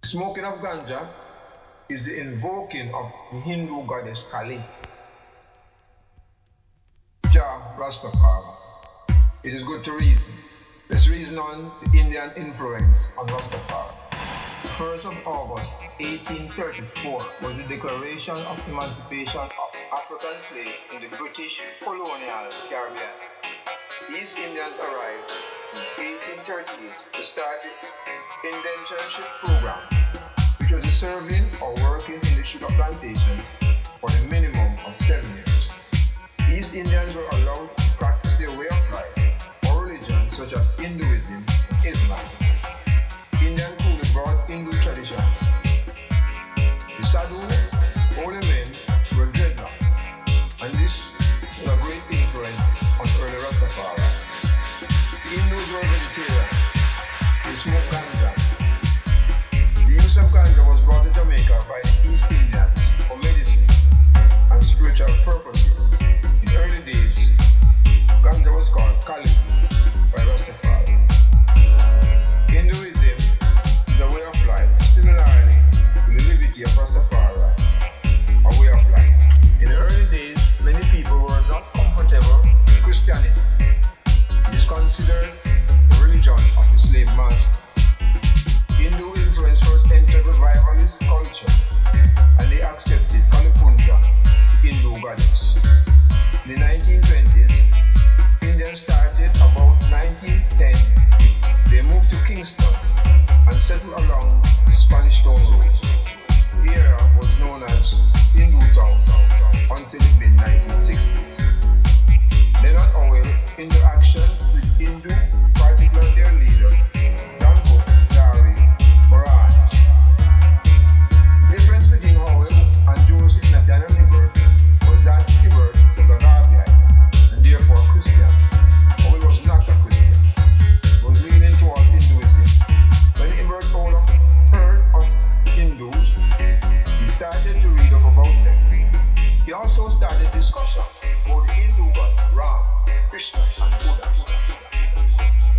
Smoking of ganja is the invoking of the Hindu goddess Kali, Rastafari. It is good to reason. Let's reason on the Indian influence on Rastafari. The 1st of August 1834 was the declaration of emancipation of African slaves in the British colonial Caribbean. These Indians arrived in 1838 to start the indentureship program, which was the serving or working in the sugar plantation for a minimum of 7 years. These Indians were allowed to practice their way of life or religion such as Hinduism and Islam. Indian coolly brought Hindu traditions. The sadhu, holy men, were dreadlocks, and this was a great influence on early Rastafari. The Hindus were vegetarian. They smoked ganja. The use of ganja was brought to Jamaica by the East Indians for medicine and spiritual purposes. In early days, ganja was called Kali by Rastafari. Hinduism is a way of life, similarly to the liberty of Rastafari, a way of life. In the early days, many people were not comfortable with Christianity. It is considered the religion of the slave master. Hindu influence first entered revivalist culture, and they accepted Kalipunja, the Hindu goddess. In the 1920s, Indians started about 1910. They moved to Kingston and settled along the Spanish Town Road. The area was known as Hindu Town until the mid-1960s. Then on oil, interaction with Hindu, particularly their leader, Danko, Dari, Maharaj. The difference between Howell and Joseph Nathaniel Hibbert was that Hibbert was a Garveyite and therefore Christian. Howell was not a Christian. He was leaning towards Hinduism. When Hibbert heard of Hindus, he started to read up about them. He also started discussion about the Hindu god Ram, Krishna, and Buddha.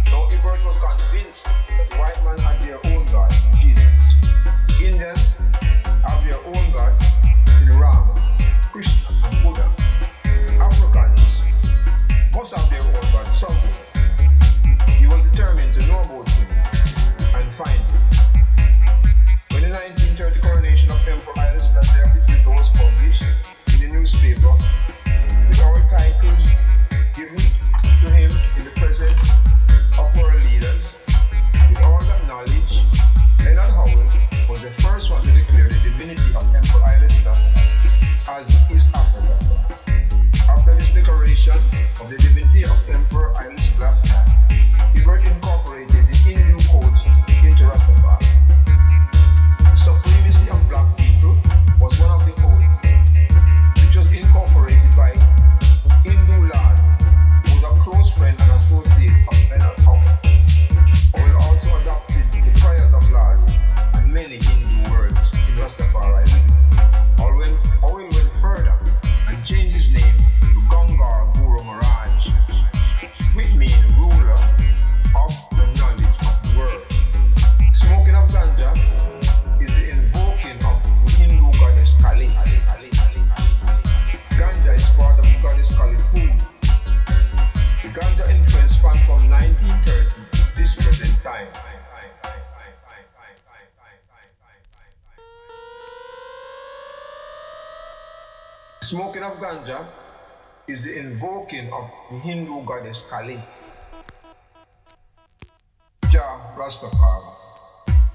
Now Hibbert was convinced that the white man had their own god, Jesus. Indians have their own god in Ram, Krishna, and Buddha. Africans must have their own god somewhere. He was determined to know about him and find him. When the 1930 coronation of Emperor Haile Selassie of Ethiopia was published in the newspaper, with all titles given to him in the presence of world leaders, with all that knowledge, Leonard Howell was the first one to declare the divinity of Emperor Haile Selassie as East Africa. After this declaration of the divinity of Emperor Haile Selassie, Hibbert incorporated the Hindu codes into Rastafari. The supremacy of black people was one of the codes, which was incorporated by Hindu Lord, who was a close friend and associate of Leonard Howell. Howell also adopted the prayers of Lord and many Hindu words in Rastafari living. Howell went further and changed his name to Gangar Guru Maharaj, which means ruler of the knowledge of the world. Smoking of ganja is the invoking of the Hindu goddess Kali. Ganja is part of the goddess Kali food. The ganja influence spanned from 1930 to this present time. Smoking of ganja is the invoking of the Hindu goddess Kali, Rastafari.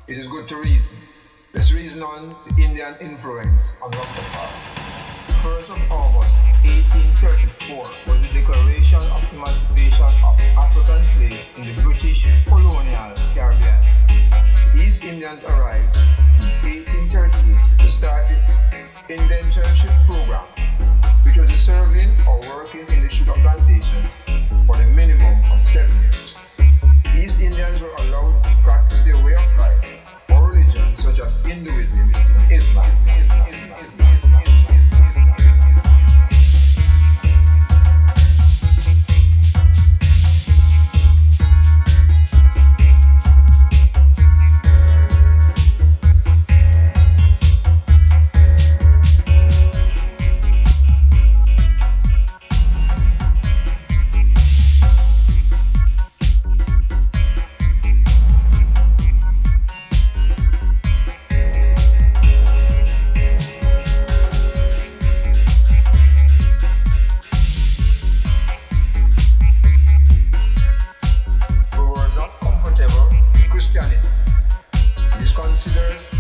It is good to reason. Let's reason on the Indian influence on Rastafari. The 1st of August 1834 was the declaration of emancipation of African slaves in the British colonial Caribbean. These Indians arrived in 1838 to start the indentureship program, which was the serving or working in the sugar plantation for the minimum of 7 years. These Indians were allowed to practice their way of life or religion such as Hinduism and Islam. considered